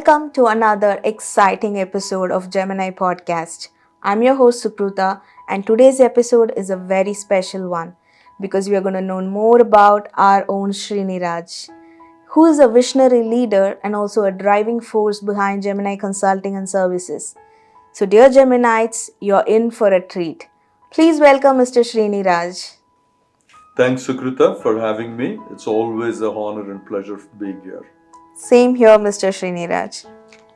Welcome to another exciting episode of Gemini Podcast. I'm your host Sukruta, and today's episode is a very special one because we are going to know more about our own Srini Raj, who is a visionary leader and also a driving force behind Gemini Consulting and Services. So, dear Geminites, you're in for a treat. Please welcome Mr. Srini Raj. Thanks, Sukruta, for having me. It's always a honor and pleasure being here. Same here, Mr. Srini Raj.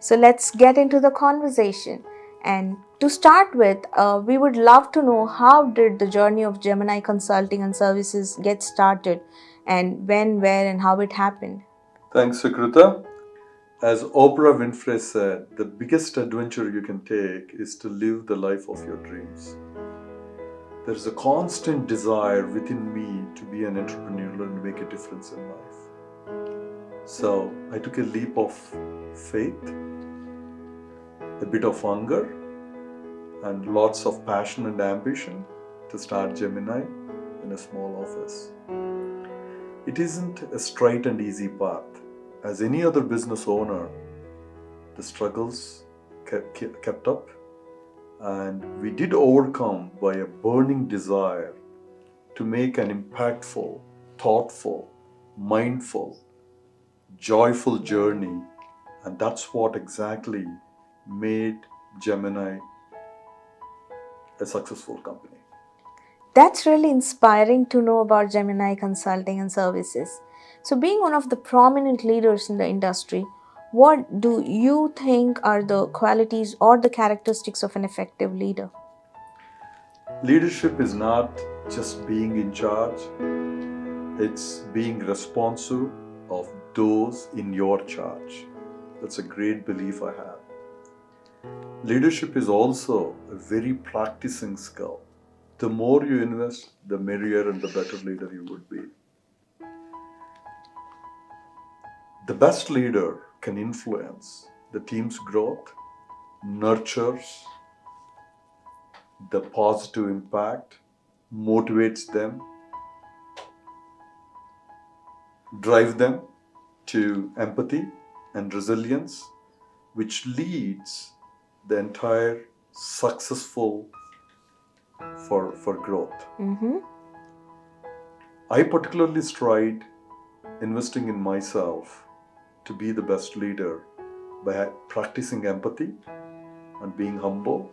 So let's get into the conversation. And to start with, we would love to know how did the journey of Gemini Consulting and Services get started, and when, where, and how it happened. Thanks, Sukruta. As Oprah Winfrey said, the biggest adventure you can take is to live the life of your dreams. There's a constant desire within me to be an entrepreneur and make a difference in life. So I took a leap of faith, a bit of hunger, and lots of passion and ambition to start Gemini in a small office. It isn't a straight and easy path. As any other business owner, the struggles kept up, and we did overcome by a burning desire to make an impactful, thoughtful, mindful, joyful journey, and that's what exactly made Gemini a successful company. That's really inspiring to know about Gemini Consulting and Services. So, being one of the prominent leaders in the industry, what do you think are the qualities or the characteristics of an effective leader? Leadership is not just being in charge, it's being responsive of those in your charge. That's a great belief I have. Leadership is also a very practicing skill. The more you invest, the merrier and the better leader you would be. The best leader can influence the team's growth, nurtures the positive impact, motivates them, drive them to empathy and resilience, which leads the entire successful for growth. I particularly strive investing in myself to be the best leader by practicing empathy and being humble,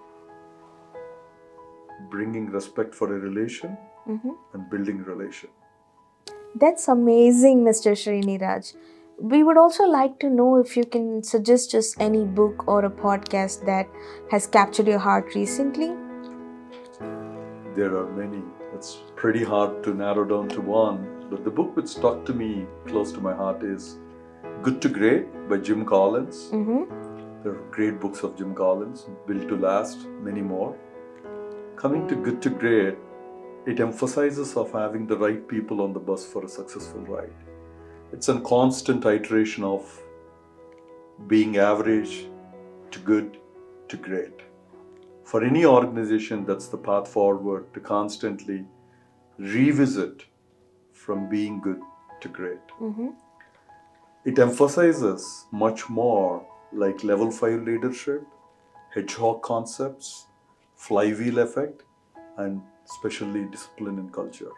bringing respect for a relation, and building relation. That's amazing, Mr. Srini Raj. We would also like to know if you can suggest us any book or a podcast that has captured your heart recently. There are many. It's pretty hard to narrow down to one, but the book which stuck to me, close to my heart, is Good to Great by Jim Collins. There are great books of Jim Collins, Built to Last, many more. Coming to Good to Great, it emphasizes of having the right people on the bus for a successful ride. It's a constant iteration of being average to good to great. For any organization, that's the path forward, to constantly revisit from being good to great. It emphasizes much more like level 5 leadership, hedgehog concepts, flywheel effect, and especially discipline and culture.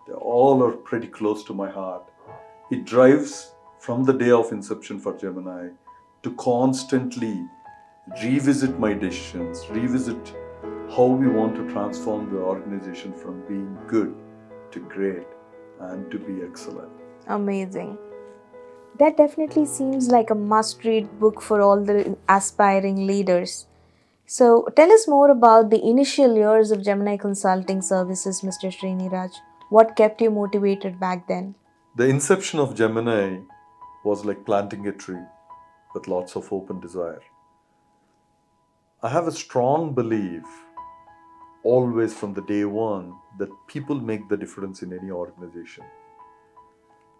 They all are pretty close to my heart. It drives from the day of inception for Gemini to constantly revisit my decisions, revisit how we want to transform the organization from being good to great and to be excellent. Amazing. That definitely seems like a must read book for all the aspiring leaders. So, tell us more about the initial years of Gemini Consulting Services, Mr. Srini Raj. What kept you motivated back then? The inception of Gemini was like planting a tree with lots of hope and desire. I have a strong belief, always from the day one, that people make the difference in any organization.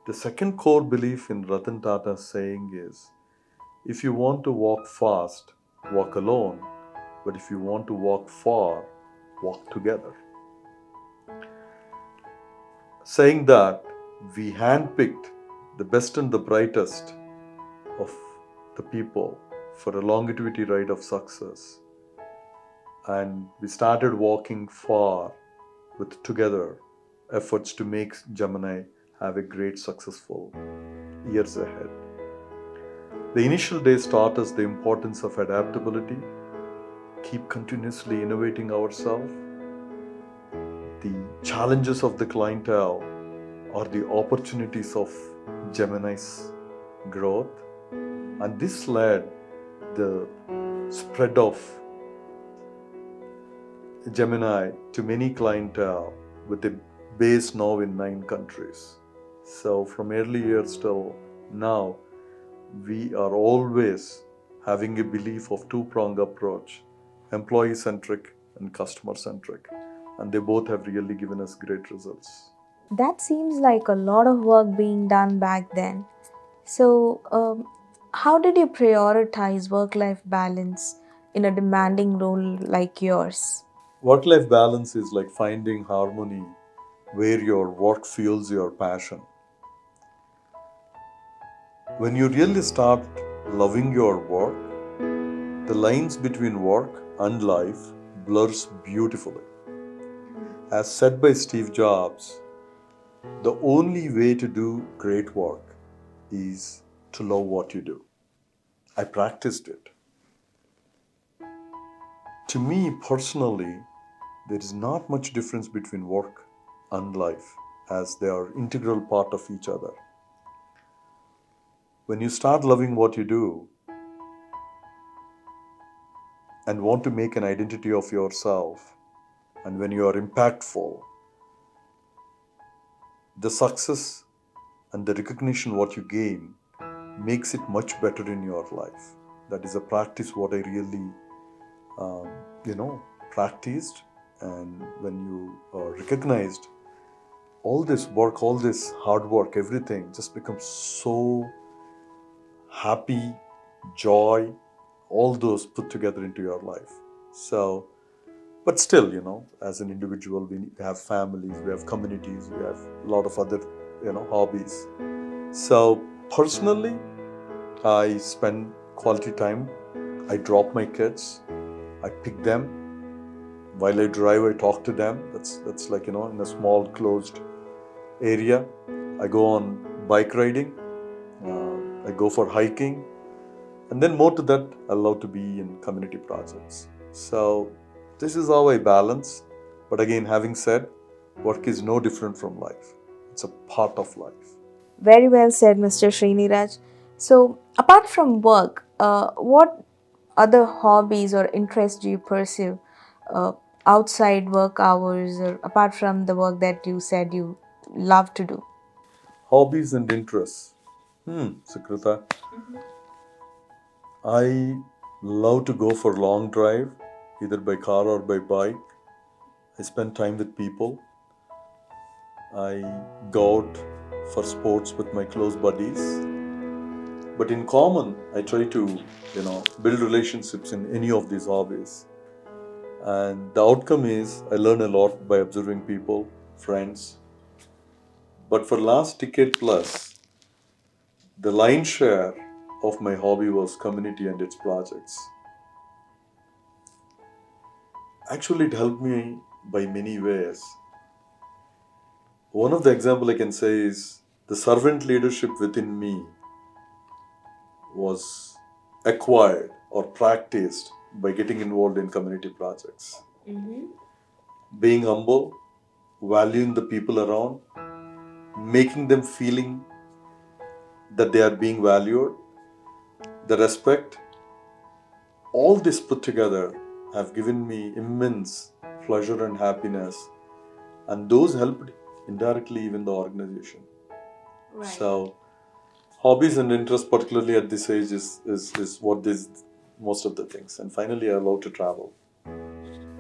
The second core belief in Ratan Tata's saying is, if you want to walk fast, walk alone, but if you want to walk far, walk together. Saying that, we handpicked the best and the brightest of the people for a longevity ride of success. And we started walking far with together efforts to make Gemini have a great successful years ahead. The initial days taught us the importance of adaptability, keep continuously innovating ourselves, the challenges of the clientele or the opportunities of Gemini's growth. And this led the spread of Gemini to many clientele with a base now in 9 countries. So from early years till now, we are always having a belief of two-pronged approach, employee-centric and customer-centric. And they both have really given us great results. That seems like a lot of work being done back then. So, how did you prioritize work life balance in a demanding role like yours? Work-life balance is like finding harmony where your work fuels your passion. When you really start loving your work, the lines between work and life blurs beautifully. As said by Steve Jobs, the only way to do great work is to love what you do. I practiced it. To me personally, there is not much difference between work and life as they are integral part of each other. When you start loving what you do and want to make an identity of yourself, and when you are impactful, the success and the recognition what you gain makes it much better in your life. That is a practice what I really, practiced. And when you are recognized, all this work, all this hard work, everything just becomes so happy, joy, all those put together into your life. So, but still, as an individual, we have families, we have communities, we have a lot of other, hobbies. So, personally, I spend quality time. I drop my kids, I pick them. While I drive, I talk to them. That's like, in a small closed area. I go on bike riding. I go for hiking. And then more to that, I love to be in community projects. So this is how I balance. But again, having said, work is no different from life. It's a part of life. Very well said, Mr. Srini Raj. So, apart from work, what other hobbies or interests do you pursue uh, outside work hours or apart from the work that you said you love to do? Hobbies and interests. Sukrita. I love to go for long drive, either by car or by bike. I spend time with people. I go out for sports with my close buddies. But in common, I try to, build relationships in any of these hobbies. And the outcome is I learn a lot by observing people, friends. But for last decade plus, the lion's share of my hobby was community and its projects. Actually, it helped me by many ways. One of the example I can say is the servant leadership within me was acquired or practiced by getting involved in community projects. Being humble, valuing the people around, making them feeling that they are being valued, the respect, all this put together have given me immense pleasure and happiness, and those helped indirectly even the organization. Right. So hobbies and interests, particularly at this age, is what is most of the things. And finally, I love to travel.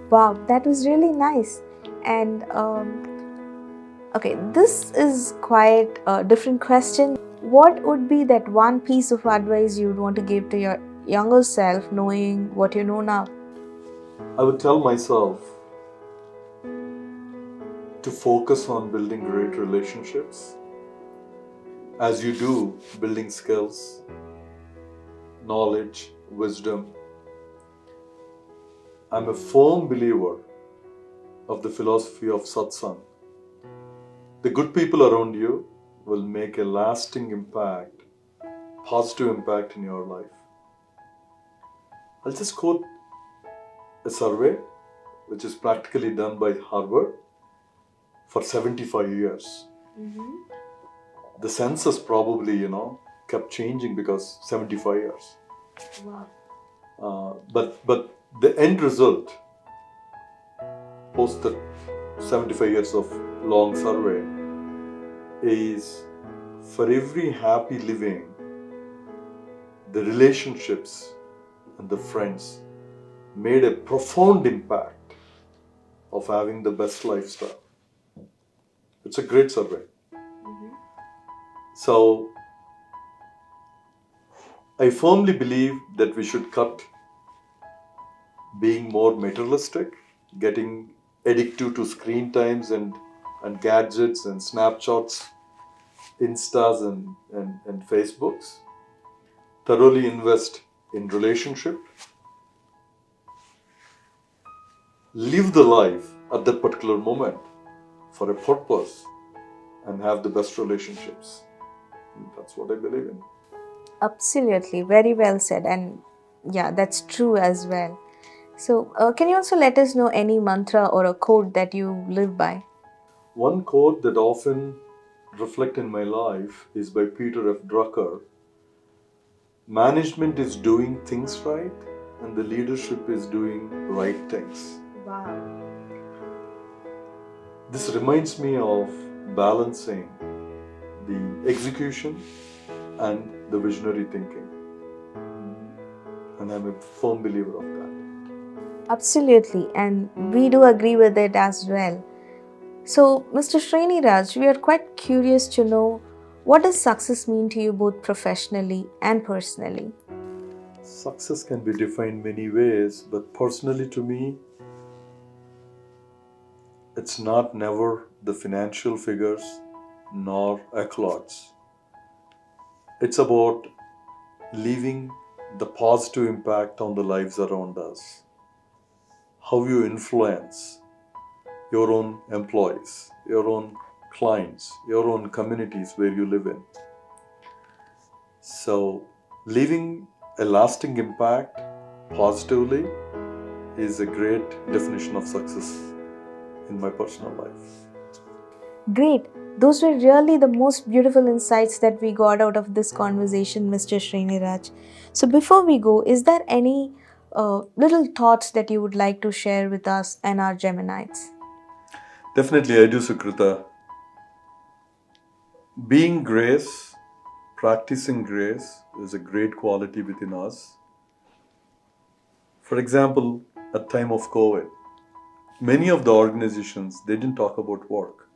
Wow, that was really nice. And okay, this is quite a different question. What would be that one piece of advice you'd want to give to your younger self, knowing what you know now? I would tell myself to focus on building great relationships. As you do, building skills, knowledge, wisdom. I'm a firm believer of the philosophy of satsang. The good people around you will make a lasting impact, positive impact in your life. I'll just quote a survey which is practically done by Harvard for 75 years. The census probably, kept changing because 75 years. Wow. But the end result, post the 75 years of long survey, is for every happy living, the relationships and the friends made a profound impact of having the best lifestyle. It's a great survey. So I firmly believe that we should cut being more materialistic, getting addicted to screen times and gadgets and Snapchats, Instas and Facebooks. Thoroughly invest in relationship. Live the life at that particular moment for a purpose and have the best relationships. And that's what I believe in. Absolutely, very well said, and yeah, that's true as well. So, can you also let us know any mantra or a quote that you live by? One quote that often reflect in my life is by Peter F. Drucker. Management is doing things right and the leadership is doing right things. Wow. This reminds me of balancing the execution and the visionary thinking. And I'm a firm believer of that. Absolutely, and we do agree with it as well. So, Mr. Srini Raj, we are quite curious to know, what does success mean to you both professionally and personally? Success can be defined many ways, but personally to me, it's not never the financial figures nor accolades. It's about leaving the positive impact on the lives around us. How you influence your own employees, your own clients, your own communities where you live in. So, leaving a lasting impact positively is a great definition of success in my personal life. Great. Those were really the most beautiful insights that we got out of this conversation, Mr. Srini Raj. So, before we go, is there any little thoughts that you would like to share with us and our Geminites? Definitely, I do, Sukrita. Being grace, practicing grace is a great quality within us. For example, at time of COVID, many of the organizations, they didn't talk about work.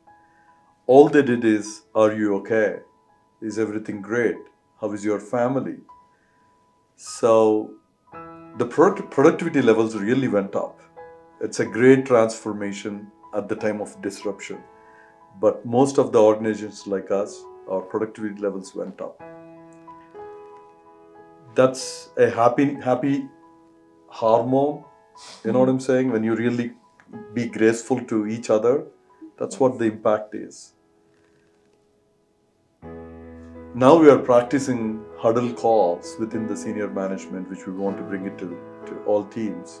All they did is, are you okay? Is everything great? How is your family? So the productivity levels really went up. It's a great transformation at the time of disruption. But most of the organizations like us, our productivity levels went up. That's a happy hormone. You know what I'm saying? When you really be graceful to each other, that's what the impact is. Now we are practicing huddle calls within the senior management, which we want to bring it to all teams.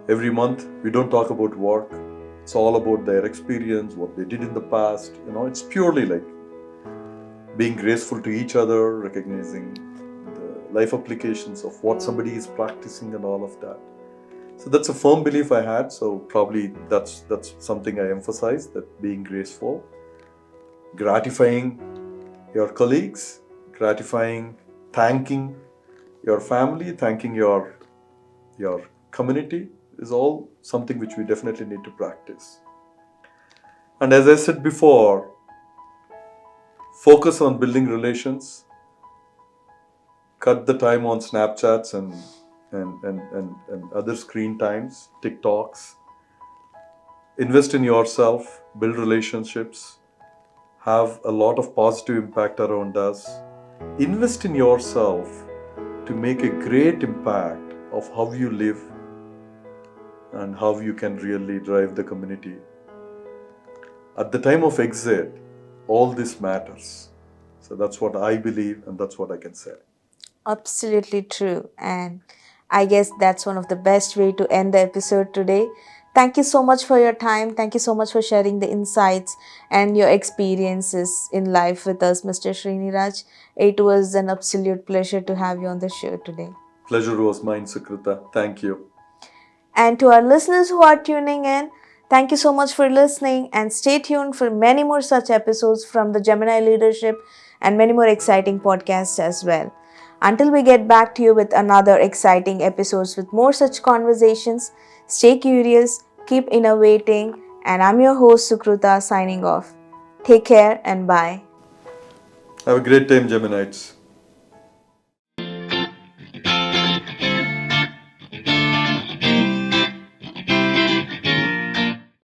Every month, we don't talk about work. It's all about their experience, what they did in the past. It's purely like being graceful to each other, recognizing the life applications of what somebody is practicing and all of that. So that's a firm belief I had. So probably that's something I emphasize, that being graceful, gratifying your colleagues, gratifying, thanking your family, thanking your community is all something which we definitely need to practice. And as I said before, focus on building relations, cut the time on Snapchats and other screen times, TikToks. Invest in yourself, build relationships, have a lot of positive impact around us. Invest in yourself to make a great impact of how you live and how you can really drive the community. At the time of exit, all this matters. So that's what I believe, and that's what I can say. Absolutely true. And I guess that's one of the best way to end the episode today. Thank you so much for your time. Thank you so much for sharing the insights and your experiences in life with us, Mr. Srini Raj. It was an absolute pleasure to have you on the show today. Pleasure was mine, Sukrita. Thank you. And to our listeners who are tuning in, thank you so much for listening and stay tuned for many more such episodes from the Gemini leadership and many more exciting podcasts as well. Until we get back to you with another exciting episodes with more such conversations, stay curious, keep innovating, and I'm your host Sukruta signing off. Take care and bye. Have a great time, Geminites.